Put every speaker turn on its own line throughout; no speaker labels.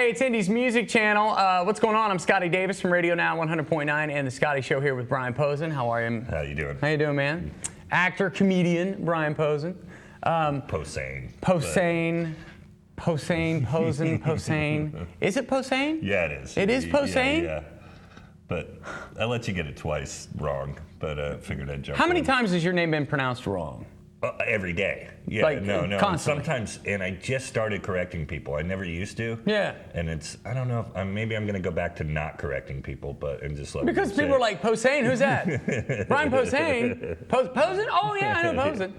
Hey, it's Indy's music channel. What's going on? I'm Scotty Davis from Radio Now 100.9 and the Scotty Show here with Brian Posehn. How are you?
How you doing?
How you doing, man? Actor, comedian, Brian Posehn.
Posehn.
Posehn. Is it Posehn?
Yeah, it is.
It is Posehn?
Yeah. But I let you get it twice wrong, but figured I'd jump
How many
in.
times has your name been pronounced wrong?
Every day. Yeah,
Like,
no.
constantly.
Sometimes, and I just started correcting people. I never used to.
Yeah.
And I don't know, maybe I'm going to go back to not correcting people, and just let
Because people are like, Posehn, who's that? Brian Posehn? Posehn? Oh, yeah, I know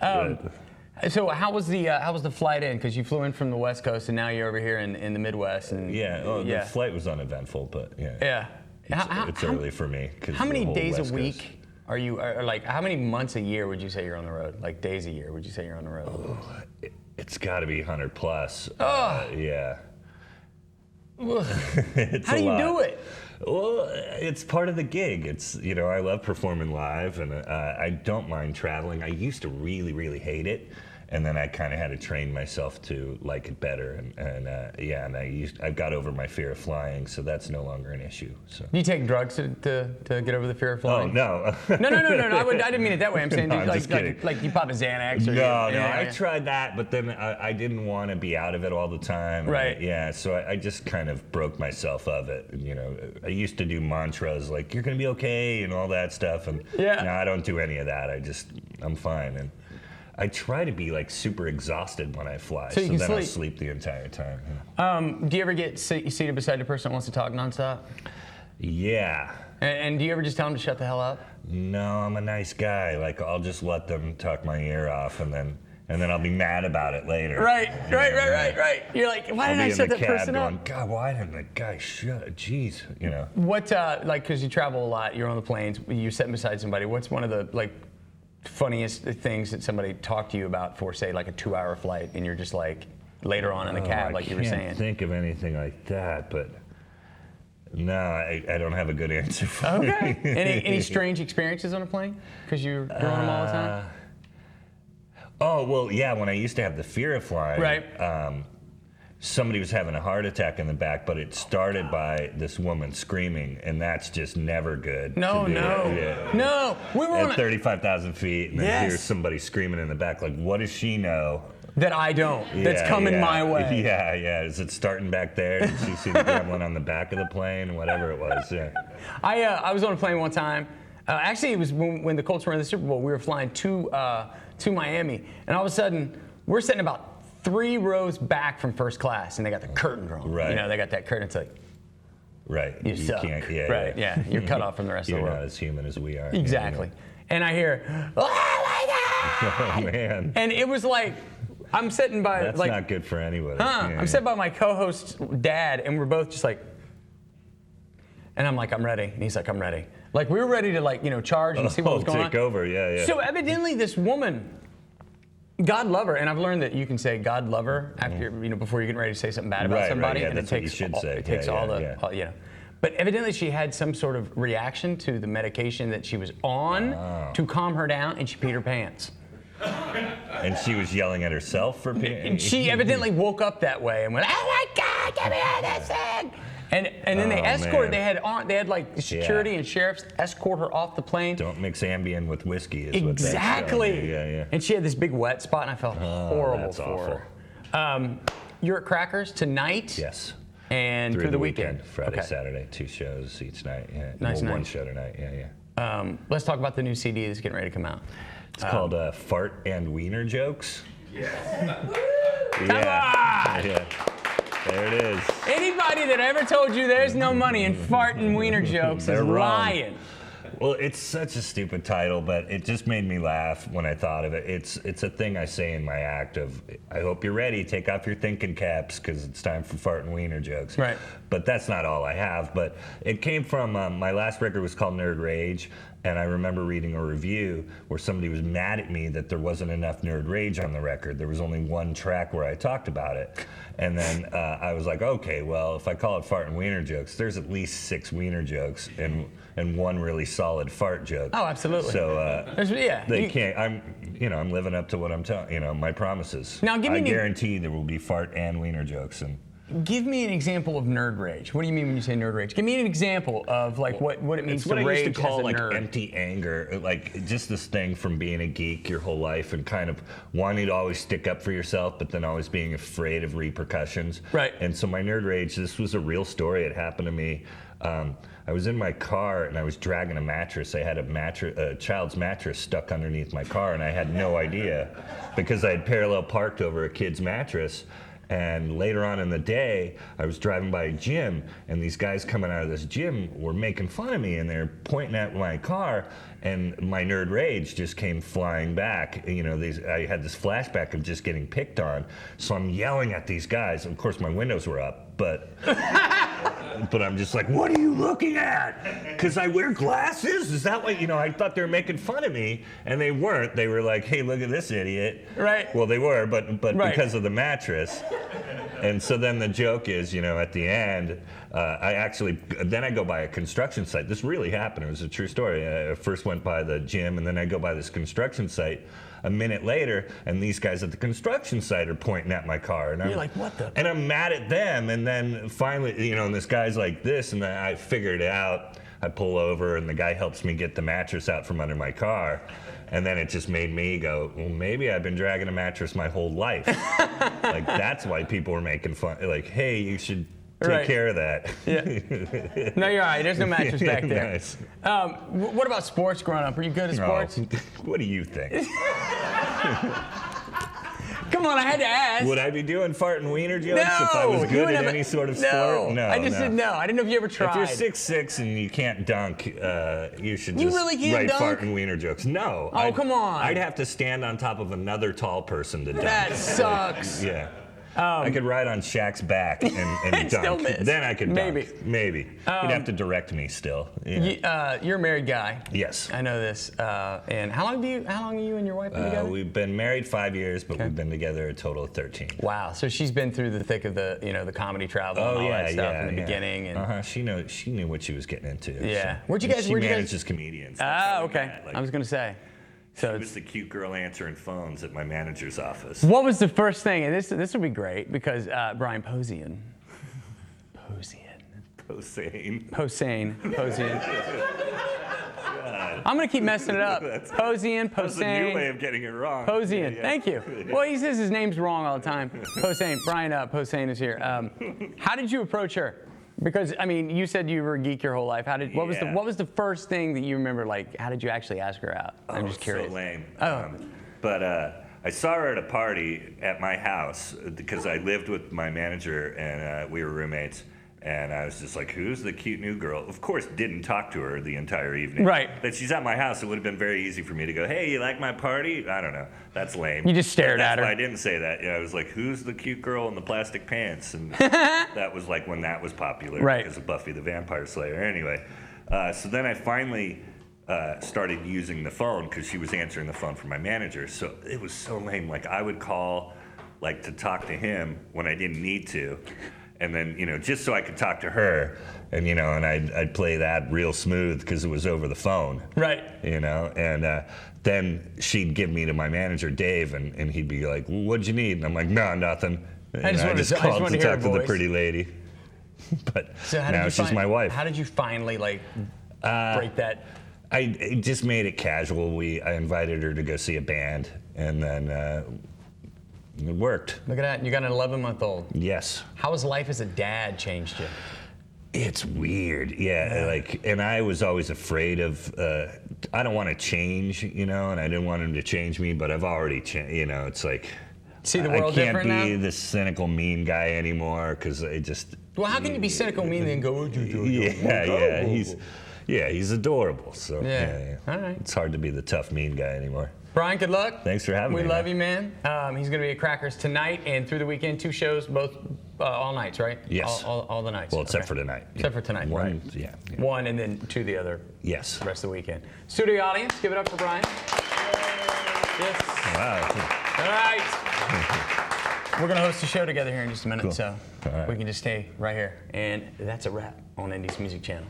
Posehn. So how was the flight in? Because you flew in from the West Coast and now you're over here in the Midwest. And
the flight was uneventful, but yeah. It's early for me.
How many days a week are you, or like, how many months a year would you say you're on the road? Like days a year, would you say you're on the road?
Oh, it's got to be 100 plus. Yeah.
How do you do it?
Well, it's part of the gig. I love performing live, and I don't mind traveling. I used to really, really hate it, and then I kind of had to train myself to like it better. I got over my fear of flying, so that's no longer an issue. So.
Do you take drugs to get over the fear of flying?
Oh no.
No. I didn't mean it that way. I'm saying
No, I'm just kidding.
like you pop a Xanax or
No. I tried that, but then I didn't want to be out of it all the time.
Right.
So I just kind of broke myself of it. I used to do mantras like "you're gonna be okay" and all that stuff, and no, I don't do any of that. I'm fine. And I try to be like super exhausted when I fly, so then I'll sleep the entire time.
Do you ever get seated beside a person that wants to talk nonstop?
Yeah.
And do you ever just tell them to shut the hell up?
No, I'm a nice guy. Like I'll just let them talk my ear off, and then I'll be mad about it later.
Right. You're like, why didn't I shut that person up?
Going, God, why didn't the guy shut? Jeez,
What, because you travel a lot, you're on the planes, you're sitting beside somebody. What's one of the funniest things that somebody talked to you about for, say, like a 2-hour flight, and you're just like later on in the cab, like you were saying?
I can't think of anything like that, but no, I don't have a good answer for it.
Okay. Any strange experiences on a plane? Because you're on them all the time?
Oh, well, yeah, when I used to have the fear of flying,
right.
Somebody was having a heart attack in the back, but it started by this woman screaming, and that's just never good.
No. We were
at 35,000 feet, and then here's somebody screaming in the back, like, what does she know?
That I don't. That's coming my way.
Yeah. Is it starting back there? Did she see the gremlin on the back of the plane? Whatever it was, yeah.
I was on a plane one time. Actually, it was when the Colts were in the Super Bowl. We were flying to Miami, and all of a sudden, we're sitting about 3 rows back from first class, and they got the curtain drawn.
Right.
They got that curtain. It's like,
right.
You suck.
Can't,
yeah. You're cut off from the rest of the world.
You're not as human as we are.
Exactly. And I hear, oh my God!
Oh man.
And it was like, I'm sitting by
That's not good for anybody.
I'm sitting by my co-host's dad, and we're both just like, and I'm like, I'm ready, and he's like, I'm ready. Like we were ready to charge and see what was going on.
Take over, yeah.
So evidently, this woman. God love her, and I've learned that you can say God love her after before you're getting ready to say something bad about somebody,
yeah,
and
that's what you should say.
It takes all the. But evidently, she had some sort of reaction to the medication that she was on to calm her down, and she peed her pants.
And she was yelling at herself for peeing.
She evidently woke up that way and went, "Oh my God, get me out of this thing!" And then they escorted. Man. They had like security and sheriffs escort her off the plane.
Don't mix Ambien with whiskey. Is
exactly.
What that's yeah.
And she had this big wet spot, and I felt horrible
that's
for her. You're at Crackers tonight.
Yes.
And through the weekend.
Friday, Saturday, 2 shows each night. Yeah.
Nice night.
1 show tonight. Yeah.
Let's talk about the new CD that's getting ready to come out.
It's called Fart and Wiener Jokes.
Yeah.
Yeah. There it is.
Anybody that ever told you there's no money in fart and wiener jokes is lying.
Well, it's such a stupid title, but it just made me laugh when I thought of it. It's a thing I say in my act of, I hope you're ready, take off your thinking caps, because it's time for fart and wiener jokes.
Right.
But that's not all I have. But it came from, my last record was called Nerd Rage, and I remember reading a review where somebody was mad at me that there wasn't enough Nerd Rage on the record. There was only 1 track where I talked about it. And then I was like, okay, well, if I call it Fart and Wiener Jokes, there's at least 6 wiener jokes and 1 really solid fart joke.
Oh, absolutely.
So they can't. I'm living up to what I'm telling. My promises.
Now,
I guarantee there will be fart and wiener jokes, and
Give me an example of nerd rage. What do you mean when you say nerd rage? Give me an example of like what it means
It's what
to
I
rage
used to call
as a
like
nerd.
empty anger, like just this thing from being a geek your whole life and kind of wanting to always stick up for yourself, but then always being afraid of repercussions.
Right.
And so my nerd rage, this was a real story. It happened to me. I was in my car and I was dragging a mattress. I had a child's mattress stuck underneath my car, and I had no idea because I had parallel parked over a kid's mattress. And later on in the day, I was driving by a gym, and these guys coming out of this gym were making fun of me, and they're pointing at my car, and my nerd rage just came flying back. You know, I had this flashback of just getting picked on, so I'm yelling at these guys. Of course, my windows were up, but but I'm just like, what are you looking at? Because I wear glasses? Is that what, I thought they were making fun of me, and they weren't. They were like, hey, look at this idiot.
Right.
Well, they were, but
Right.
because of the mattress. And so then the joke is, at the end, then I go by a construction site. This really happened. It was a true story. I first went by the gym, and then I go by this construction site a minute later, and these guys at the construction site are pointing at my car. And
You're like, what the?
And I'm mad at them, and then finally, and this guy's like this, and then I figured it out. I pull over, and the guy helps me get the mattress out from under my car. And then it just made me go, well, maybe I've been dragging a mattress my whole life. Like, that's why people were making fun. Like, hey, you should take care of that.
Yeah. No, you're all right. There's no mattress back there.
Nice.
What about sports growing up? Were you good at sports?
Oh, what do you think?
Come on, I had to ask.
Would I be doing fart and wiener jokes if I was good at any sort of sport? No,
I just said no. I didn't know if you ever tried.
If you're 6'6" and you can't dunk, you should
You
just
really can't
write
dunk?
fart and wiener jokes. No.
Oh, come on.
I'd have to stand on top of another tall person to dunk.
That sucks.
Yeah. I could ride on Shaq's back and dunk.
still miss.
Then I could dunk. Maybe. You'd have to direct me still. Yeah.
You're a married guy.
Yes.
I know this. And how long are you and your wife been together?
We've been married 5 years, but we've been together a total of 13.
Wow. So she's been through the thick of the, the comedy travel and all that stuff in the beginning. And
She knew what she was getting into.
Yeah.
So. She manages comedians. That's how we
okay.
met. Like,
I was gonna say. So
she was the cute girl answering phones at my manager's office.
what was the first thing? And this would be great because Brian Posehn. I'm gonna keep messing it up. Posehn.
That's a new way of getting it wrong.
Posehn.
Yeah.
Thank you. Well, he says his name's wrong all the time. Posehn. Brian Posehn is here. How did you approach her? Because you said you were a geek your whole life. What was the first thing that you remember? Like, how did you actually ask her out? I'm just curious.
So lame.
Oh.
But I saw her at a party at my house because I lived with my manager and we were roommates. And I was just like, who's the cute new girl? Of course, didn't talk to her the entire evening.
Right.
But she's at my house. It would have been very easy for me to go, hey, you like my party? I don't know. That's lame.
You just stared at her.
That's why I didn't say that. I was like, who's the cute girl in the plastic pants? And that was like when that was popular because of Buffy the Vampire Slayer. Anyway, so then I finally started using the phone because she was answering the phone for my manager. So it was so lame. Like, I would call to talk to him when I didn't need to. And then, just so I could talk to her, and I'd play that real smooth because it was over the phone.
Right.
And then she'd give me to my manager, Dave, and he'd be like, well, what'd you need? And I'm like, no, nothing. I just called to talk to the pretty lady. But so now she's my wife.
How did you finally, break that?
I just made it casual. I invited her to go see a band, and then it worked.
Look at that. You got an 11-month-old.
Yes.
How has life as a dad changed you?
It's weird. Yeah. And I was always afraid of, I don't want to change, and I didn't want him to change me, but I've already changed, it's like.
See the world different now?
I can't be this cynical, mean guy anymore because I just.
Well, how can you be cynical, mean, and then go,
he's adorable. So, yeah.
All right.
It's hard to be the tough, mean guy anymore.
Brian, good luck.
Thanks for having me.
We love you, man. He's going to be at Crackers tonight and through the weekend. 2 shows, both all nights, right?
Yes.
All the nights.
Well, except for tonight.
Except for tonight,
One,
right?
Yeah.
1 and then 2 the other.
Yes.
The rest of the weekend. Studio audience, give it up for Brian. Yes.
Wow.
All right. We're going to host a show together here in just a minute, so
All right.
we can just stay right here. And that's a wrap on Indy's Music Channel.